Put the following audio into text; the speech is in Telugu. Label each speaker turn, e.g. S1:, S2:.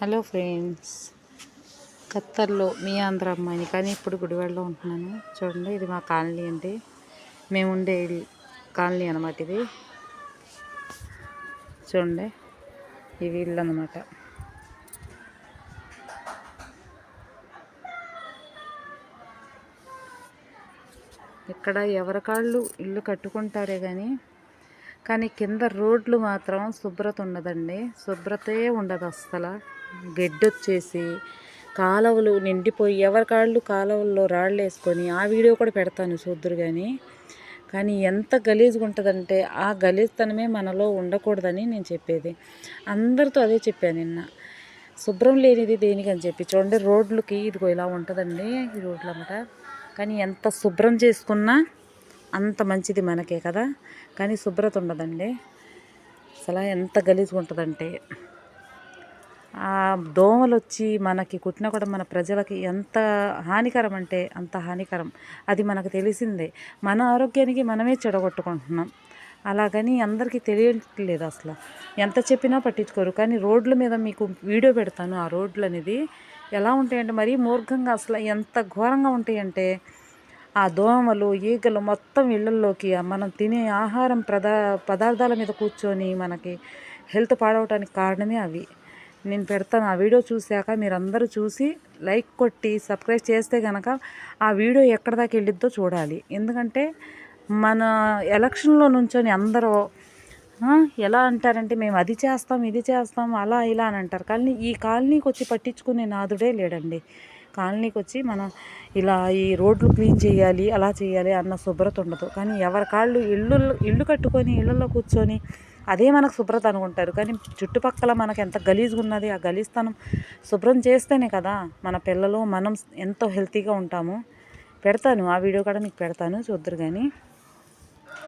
S1: హలో ఫ్రెండ్స్, ఖత్తర్లో మీ ఆంధ్ర అమ్మాయిని, కానీ ఇప్పుడు గుడివాడలో ఉంటున్నాను. చూడండి, ఇది మా కాలనీ అండి. మేము ఉండే కాలనీ అనమాట. ఇది చూడండి, ఇవి ఇల్లు అనమాట. ఇక్కడ ఎవరి కాళ్ళు ఇల్లు కట్టుకుంటారే కానీ కింద రోడ్లు మాత్రం శుభ్రత ఉండదండి. శుభ్రతే ఉండదు అస్సలు. గెడ్డొచ్చేసి కాలువలు నిండిపోయి ఎవరి కాళ్ళు కాలువల్లో రాళ్ళు వేసుకొని ఆ వీడియో కూడా పెడతాను చూద్దురు. కానీ ఎంత గలీజ్గా ఉంటుందంటే ఆ గలీజ్తనమే మనలో ఉండకూడదని నేను చెప్పేది. అందరితో అదే చెప్పాను నిన్న. శుభ్రం లేనిది దేనికని చెప్పి చూడండి, రోడ్లకి ఇదిగో ఇలా ఉంటుందండి ఈ రోడ్లు అన్నమాట. కానీ ఎంత శుభ్రం చేసుకున్నా అంత మంచిది మనకే కదా. కానీ శుభ్రత ఉండదండి. అసలు ఎంత గలీజ్గా ఉంటుందంటే ఆ దోమలు వచ్చి మనకి కుట్టినా కూడా మన ప్రజలకి ఎంత హానికరం అంటే అంత హానికరం. అది మనకు తెలిసిందే. మన ఆరోగ్యానికి మనమే చెడగొట్టుకుంటున్నాం. అలాగని అందరికీ తెలియట్లేదు. అసలు ఎంత చెప్పినా పట్టించుకోరు. కానీ రోడ్ల మీద మీకు వీడియో పెడతాను. ఆ రోడ్లు అనేది ఎలా ఉంటాయంటే మరీ మూర్ఖంగా, అసలు ఎంత ఘోరంగా ఉంటాయంటే ఆ దోమలు ఈగలు మొత్తం ఇళ్ళల్లోకి మనం తినే ఆహారం పదార్థాల మీద కూర్చొని మనకి హెల్త్ పాడవటానికి కారణమే అవి. నేను పెడతాను. ఆ వీడియో చూశాక మీరందరూ చూసి లైక్ కొట్టి సబ్స్క్రైబ్ చేస్తే కనుక ఆ వీడియో ఎక్కడి దాకా వెళ్ళిద్దో చూడాలి. ఎందుకంటే మన ఎలక్షన్లో నుంచొని అందరూ ఎలా అంటారంటే మేము అది చేస్తాం ఇది చేస్తాం అలా ఇలా అని అంటారు. కానీ ఈ కాలనీకి వచ్చి పట్టించుకునే నాదుడే లేడండి. కాలనీకి వచ్చి మనం ఇలా ఈ రోడ్లు క్లీన్ చేయాలి అలా చేయాలి అన్న శుభ్రత ఉండదు. కానీ ఎవరి కాళ్ళు ఇల్లు కట్టుకొని ఇళ్ళల్లో కూర్చొని అదే మనకు శుభ్రత అనుకుంటారు. కానీ చుట్టుపక్కల మనకు ఎంత గలీజ్గా ఉన్నది. ఆ గలీజ్తనం శుభ్రం చేస్తేనే కదా మన పిల్లలు మనం ఎంతో హెల్తీగా ఉంటాము. పెడతాను ఆ వీడియో కూడా మీకు పెడతాను చూద్దరు.